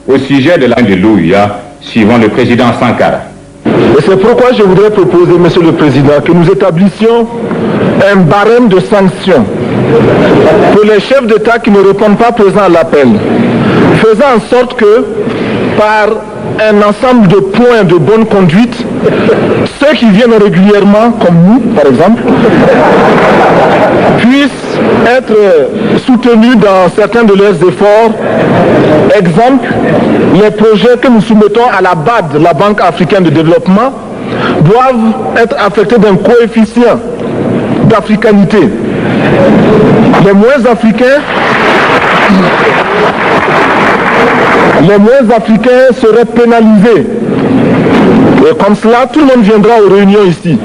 au sujet de l'Alléluia, suivant le président Sankara. Et c'est pourquoi je voudrais proposer, Monsieur le Président, que nous établissions un barème de sanctions pour les chefs d'État qui ne répondent pas présents à l'appel, faisant en sorte que, par un ensemble de points de bonne conduite, ceux qui viennent régulièrement, comme nous par exemple, puissent être soutenus dans certains de leurs efforts. Exemple, les projets que nous soumettons à la BAD, la Banque africaine de développement, doivent être affectés d'un coefficient d'africanité. Les moins africains seraient pénalisés. Et comme cela, tout le monde viendra aux réunions ici.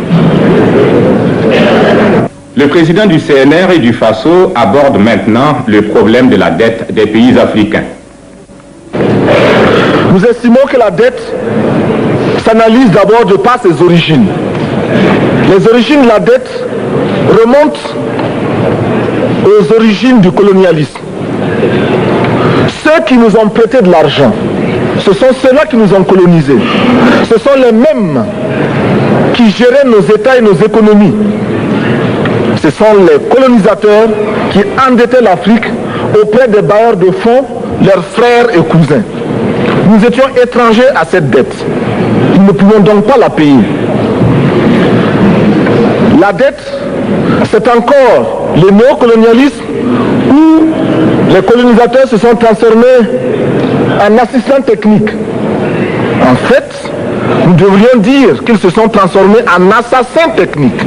Le président du CNR et du FASO aborde maintenant le problème de la dette des pays africains. Nous estimons que la dette s'analyse d'abord de par ses origines. Les origines de la dette remontent aux origines du colonialisme. Ceux qui nous ont prêté de l'argent, ce sont ceux-là qui nous ont colonisés. Ce sont les mêmes qui géraient nos États et nos économies. Ce sont les colonisateurs qui endettaient l'Afrique auprès des bailleurs de fonds, leurs frères et cousins. Nous étions étrangers à cette dette. Nous ne pouvions donc pas la payer. La dette, c'est encore le néocolonialisme où les colonisateurs se sont transformés en assistants techniques. En fait, nous devrions dire qu'ils se sont transformés en assassins techniques.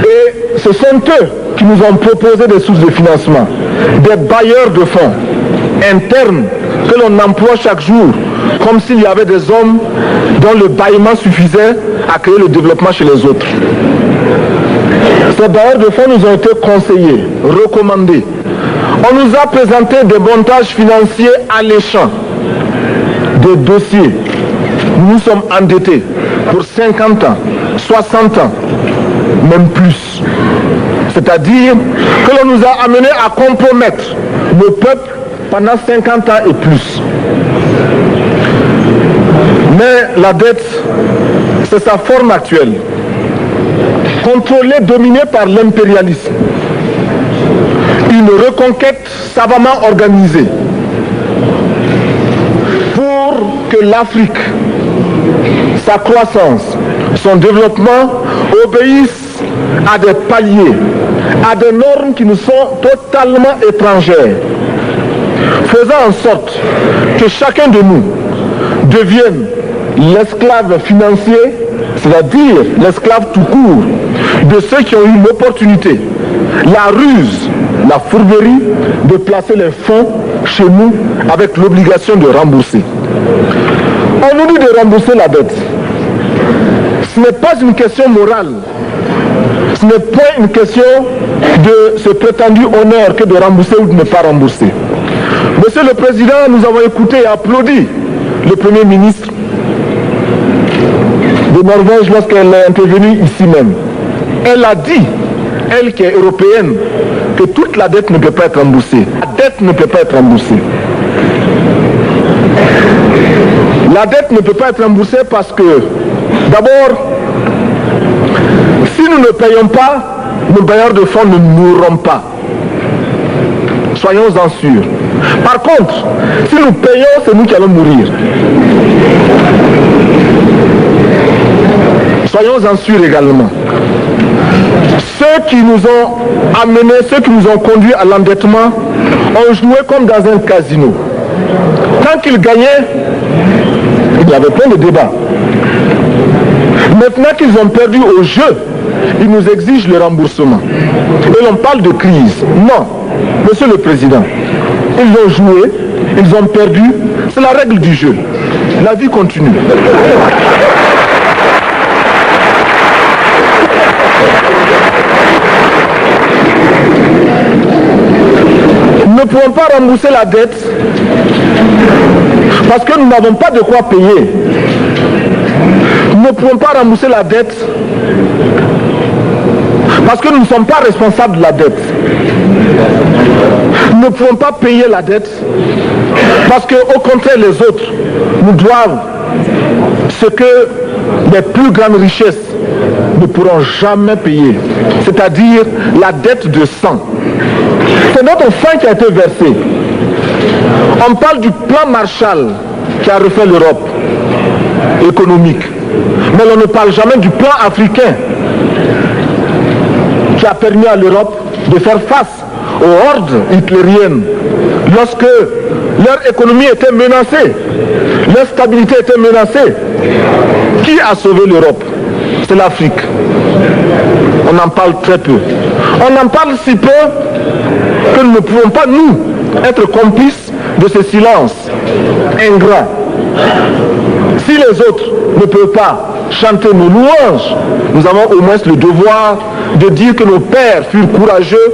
Et ce sont eux qui nous ont proposé des sources de financement, des bailleurs de fonds internes que l'on emploie chaque jour, comme s'il y avait des hommes dont le bâillement suffisait à créer le développement chez les autres. Ces bailleurs de fonds nous ont été conseillés, recommandés. On nous a présenté des montages financiers alléchants, des dossiers. Nous nous sommes endettés pour 50 ans, 60 ans, même plus. C'est-à-dire que l'on nous a amenés à compromettre le peuple pendant 50 ans et plus. Mais la dette, c'est sa forme actuelle. Contrôlée, dominée par l'impérialisme. Une reconquête savamment organisée pour que l'Afrique, sa croissance, son développement obéissent à des paliers, à des normes qui nous sont totalement étrangères, faisant en sorte que chacun de nous devienne l'esclave financier, c'est-à-dire l'esclave tout court, de ceux qui ont eu l'opportunité, la ruse, la fourberie de placer les fonds chez nous avec l'obligation de rembourser. On nous dit de rembourser la dette. Ce n'est pas une question morale. Ce n'est pas une question de ce prétendu honneur que de rembourser ou de ne pas rembourser. Monsieur le Président, nous avons écouté et applaudi le Premier ministre de Norvège lorsqu'elle est intervenue ici même. Elle a dit, elle qui est européenne, que toute la dette ne peut pas être remboursée. La dette ne peut pas être remboursée. La dette ne peut pas être remboursée parce que, d'abord, si nous ne payons pas, nos bailleurs de fonds ne mourront pas. Soyons-en sûrs. Par contre, si nous payons, c'est nous qui allons mourir. Soyons-en sûrs également. Ceux qui nous ont amenés, ceux qui nous ont conduits à l'endettement, ont joué comme dans un casino. Quand ils gagnaient, il y avait plein de débats. Maintenant qu'ils ont perdu au jeu, ils nous exigent le remboursement. Et l'on parle de crise. Non, Monsieur le Président, ils ont joué, ils ont perdu, c'est la règle du jeu. La vie continue. Nous ne pouvons pas rembourser la dette parce que nous n'avons pas de quoi payer. Nous ne pouvons pas rembourser la dette Parce que nous ne sommes pas responsables de la dette. Nous ne pouvons pas payer la dette parce qu'au contraire, les autres nous doivent ce que les plus grandes richesses ne pourront jamais payer, c'est-à-dire la dette de sang. C'est notre sang qui a été versé. On parle du plan Marshall qui a refait l'Europe économique, mais on ne parle jamais du plan africain qui a permis à l'Europe de faire face aux hordes hitlériennes lorsque leur économie était menacée, leur stabilité était menacée. Qui a sauvé l'Europe? C'est l'Afrique. On en parle très peu. On en parle si peu que nous ne pouvons pas, nous, être complices de ce silence ingrat. Si les autres ne peuvent pas chanter nos louanges, nous avons au moins le devoir de dire que nos pères furent courageux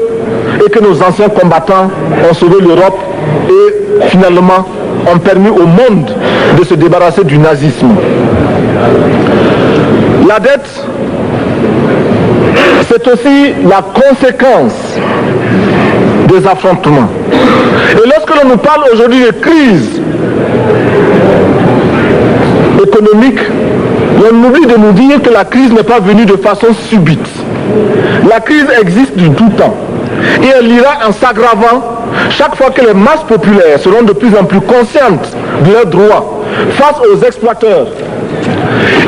et que nos anciens combattants ont sauvé l'Europe et finalement ont permis au monde de se débarrasser du nazisme. La dette, c'est aussi la conséquence des affrontements. Et lorsque l'on nous parle aujourd'hui de crise économique, on oublie de nous dire que la crise n'est pas venue de façon subite. La crise existe du tout temps. Et elle ira en s'aggravant chaque fois que les masses populaires seront de plus en plus conscientes de leurs droits face aux exploiteurs.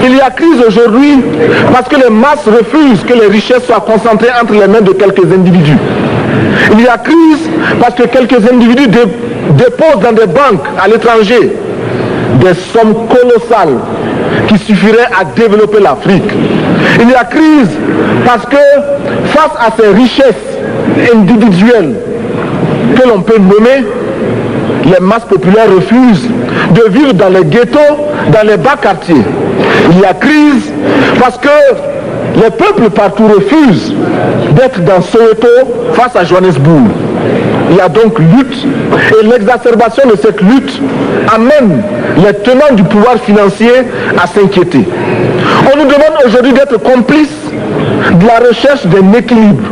Il y a crise aujourd'hui parce que les masses refusent que les richesses soient concentrées entre les mains de quelques individus. Il y a crise parce que quelques individus déposent dans des banques à l'étranger des sommes colossales qui suffiraient à développer l'Afrique. Il y a crise parce que face à ces richesses individuelles que l'on peut nommer, les masses populaires refusent de vivre dans les ghettos, dans les bas quartiers. Il y a crise parce que les peuples partout refusent d'être dans Soweto face à Johannesburg. Il y a donc lutte et l'exacerbation de cette lutte amène les tenants du pouvoir financier à s'inquiéter. On nous demande aujourd'hui d'être complices de la recherche d'un équilibre.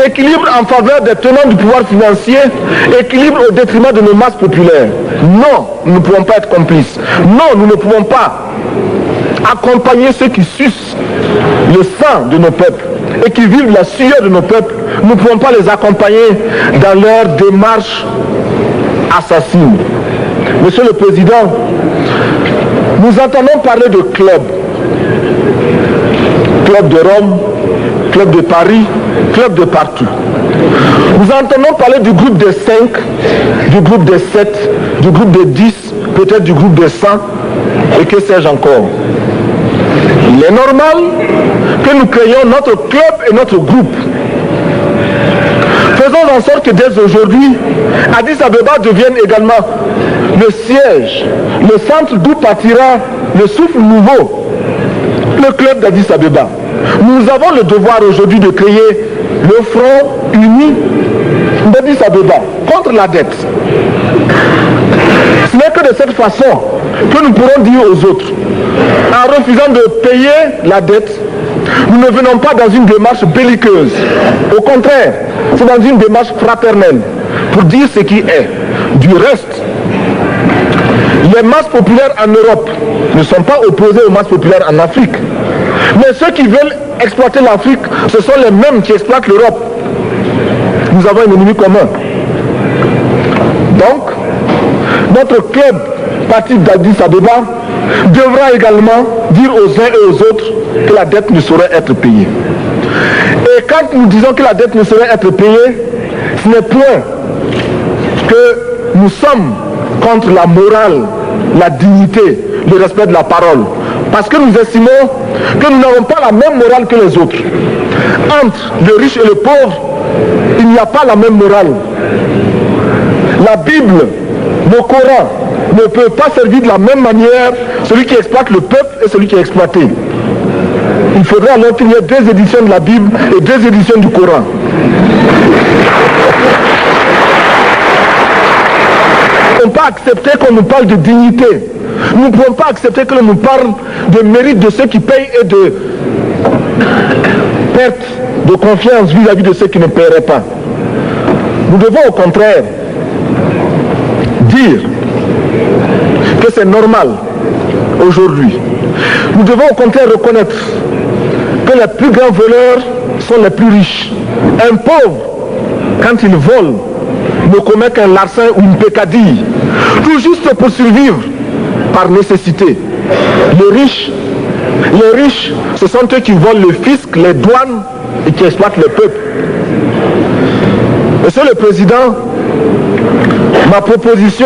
Équilibre en faveur des tenants du pouvoir financier, équilibre au détriment de nos masses populaires. Non, nous ne pouvons pas être complices. Non, nous ne pouvons pas accompagner ceux qui sucent le sang de nos peuples et qui vivent la sueur de nos peuples. Nous ne pouvons pas les accompagner dans leur démarche assassine. Monsieur le Président, nous entendons parler de clubs. Club de Rome, club de Paris, club de partout. Nous entendons parler du groupe des 5, du groupe des 7, du groupe des 10, peut-être du groupe des 100, et que sais-je encore. Il est normal que nous créions notre club et notre groupe. Faisons en sorte que dès aujourd'hui, Addis Abeba devienne également le siège, le centre d'où partira le souffle nouveau, le club d'Addis Abeba. Nous avons le devoir aujourd'hui de créer le front uni d'Addis Abeba contre la dette. Ce n'est que de cette façon que nous pourrons dire aux autres, en refusant de payer la dette, nous ne venons pas dans une démarche belliqueuse. Au contraire, c'est dans une démarche fraternelle pour dire ce qui est. Du reste, les masses populaires en Europe ne sont pas opposées aux masses populaires en Afrique. Mais ceux qui veulent exploiter l'Afrique, ce sont les mêmes qui exploitent l'Europe. Nous avons un ennemi commun. Donc, notre club, parti d'Addis Abeba, devra également dire aux uns et aux autres que la dette ne saurait être payée. Et quand nous disons que la dette ne saurait être payée, ce n'est point que nous sommes contre la morale, la dignité, le respect de la parole. Parce que nous estimons que nous n'avons pas la même morale que les autres. Entre le riche et le pauvre, il n'y a pas la même morale. La Bible, le Coran, ne peut pas servir de la même manière celui qui exploite le peuple et celui qui est exploité. Il faudrait alors qu'il y ait 2 éditions de la Bible et 2 éditions du Coran. Nous ne pouvons pas accepter qu'on nous parle de dignité. Nous ne pouvons pas accepter que l'on nous parle de mérite de ceux qui payent et de perte de confiance vis-à-vis de ceux qui ne paieraient pas. Nous devons au contraire dire que c'est normal aujourd'hui. Nous devons au contraire reconnaître que les plus grands voleurs sont les plus riches. Un pauvre, quand il vole, ne commet qu'un larcin ou une peccadille, tout juste pour survivre par nécessité. Les riches, ce sont eux qui volent le fisc, les douanes et qui exploitent le peuple. Monsieur le Président, ma proposition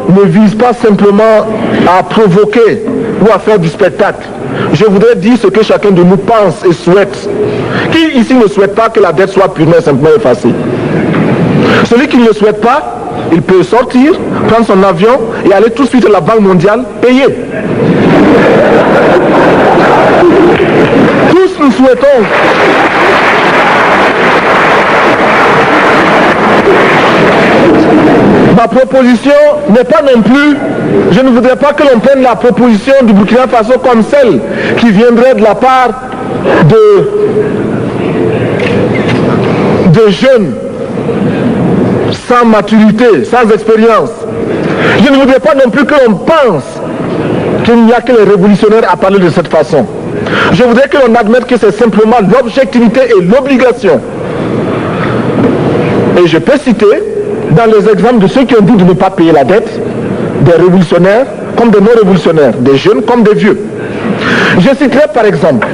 ne vise pas simplement à provoquer ou à faire du spectacle. Je voudrais dire ce que chacun de nous pense et souhaite. Qui ici ne souhaite pas que la dette soit purement et simplement effacée? Celui qui ne le souhaite pas, il peut sortir, prendre son avion et aller tout de suite à la Banque mondiale payer. Tous nous souhaitons ma proposition n'est pas non plus, je ne voudrais pas que l'on prenne la proposition du Burkina Faso comme celle qui viendrait de la part de jeunes sans maturité, sans expérience. Je ne voudrais pas non plus que l'on pense qu'il n'y a que les révolutionnaires à parler de cette façon. Je voudrais que l'on admette que c'est simplement l'objectivité et l'obligation. Et je peux citer, dans les exemples de ceux qui ont dit de ne pas payer la dette, des révolutionnaires comme des non-révolutionnaires, des jeunes comme des vieux. Je citerai par exemple,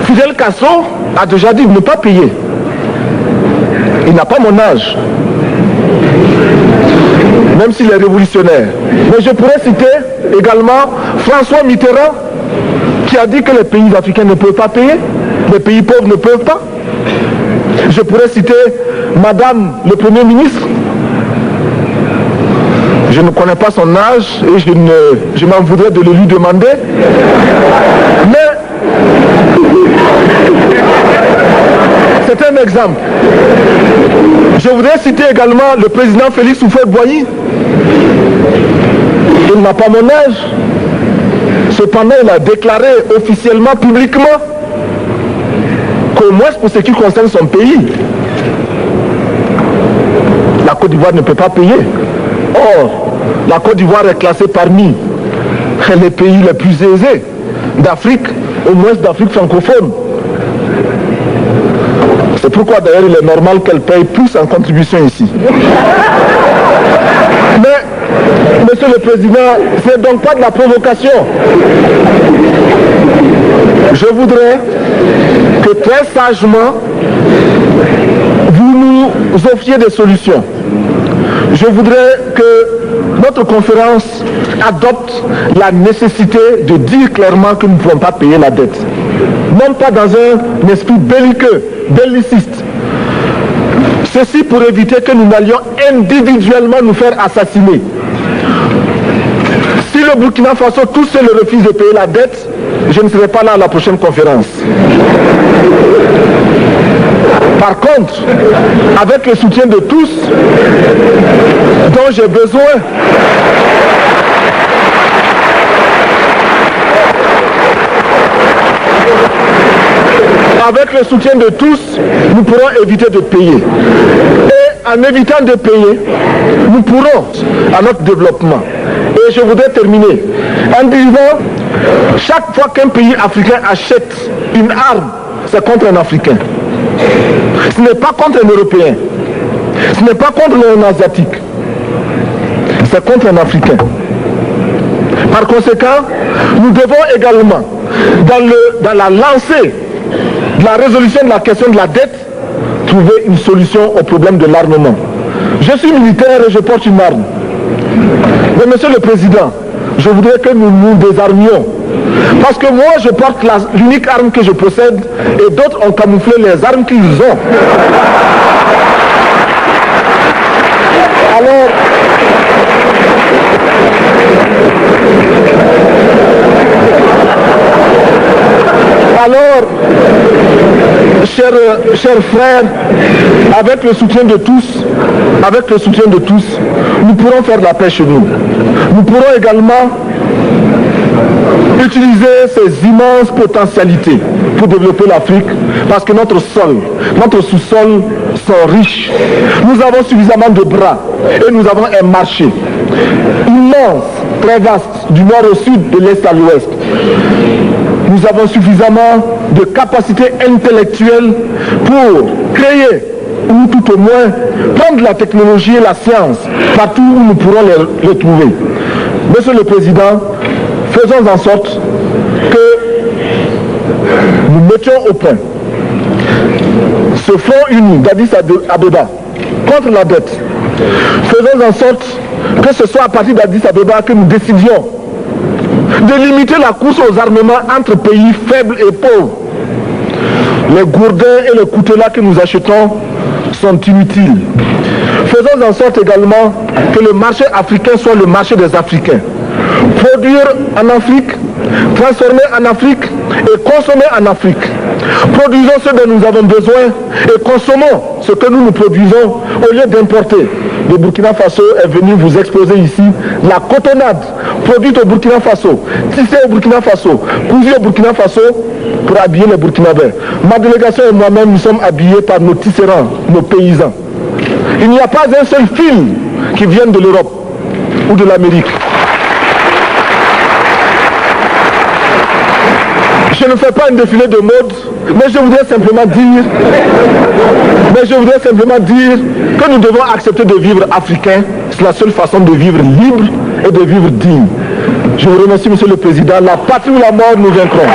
Fidel Castro a déjà dit de ne pas payer. Il n'a pas mon âge, même s'il est révolutionnaire. Mais je pourrais citer également François Mitterrand, qui a dit que les pays africains ne peuvent pas payer, les pays pauvres ne peuvent pas. Je pourrais citer Madame le Premier ministre. Je ne connais pas son âge et je m'en voudrais de le lui demander. Mais c'est un exemple. Je voudrais citer également le président Félix Houphouët-Boigny. Il n'a pas mon âge. Cependant, il a déclaré officiellement, publiquement, qu'au moins pour ce qui concerne son pays, la Côte d'Ivoire ne peut pas payer. Or, la Côte d'Ivoire est classée parmi les pays les plus aisés d'Afrique, au moins d'Afrique francophone. C'est pourquoi d'ailleurs il est normal qu'elle paye plus en contribution ici. Mais, Monsieur le Président, c'est donc pas de la provocation. Je voudrais que très sagement, vous nous offriez des solutions. Je voudrais que notre conférence adopte la nécessité de dire clairement que nous ne pouvons pas payer la dette. Non pas dans un esprit belliqueux, belliciste. Ceci pour éviter que nous n'allions individuellement nous faire assassiner. Si le Burkina Faso tout seul refuse de payer la dette, je ne serai pas là à la prochaine conférence. Par contre, avec le soutien de tous, dont j'ai besoin, avec le soutien de tous, nous pourrons éviter de payer. Et en évitant de payer, nous pourrons à notre développement. Et je voudrais terminer en disant, chaque fois qu'un pays africain achète une arme, c'est contre un Africain. Ce n'est pas contre un Européen. Ce n'est pas contre un Asiatique. C'est contre un Africain. Par conséquent, nous devons également, dans la lancée de la résolution de la question de la dette, trouver une solution au problème de l'armement. Je suis militaire et je porte une arme. Mais Monsieur le Président, je voudrais que nous nous désarmions. Parce que moi, je porte l'unique arme que je possède et d'autres ont camouflé les armes qu'ils ont. Alors, chers frères, avec le soutien de tous, nous pourrons faire de la paix chez nous. Nous pourrons également utiliser ces immenses potentialités pour développer l'Afrique, parce que notre sol, notre sous-sol sont riches. Nous avons suffisamment de bras et nous avons un marché immense, très vaste, du nord au sud, de l'est à l'ouest. Nous avons suffisamment de capacités intellectuelles pour créer, ou tout au moins prendre la technologie et la science partout où nous pourrons les trouver. Monsieur le Président, faisons en sorte que nous mettions au point ce front uni d'Addis Abeba contre la dette. Faisons en sorte que ce soit à partir d'Addis Abeba que nous décidions de limiter la course aux armements entre pays faibles et pauvres. Les gourdins et les coutelas que nous achetons sont inutiles. Faisons en sorte également que le marché africain soit le marché des Africains. Produire en Afrique, transformer en Afrique et consommer en Afrique. Produisons ce dont nous avons besoin et consommons ce que nous produisons au lieu d'importer. Le Burkina Faso est venu vous exposer ici la cotonnade produite au Burkina Faso, tissée au Burkina Faso, cousue au Burkina Faso pour habiller les Burkinabés. Ma délégation et moi-même, nous sommes habillés par nos tisserands, nos paysans. Il n'y a pas un seul fil qui vienne de l'Europe ou de l'Amérique. Je ne fais pas un défilé de mode, mais je voudrais simplement dire que nous devons accepter de vivre africain. C'est la seule façon de vivre libre et de vivre digne. Je vous remercie, Monsieur le Président. La patrie ou la mort, nous vaincrons.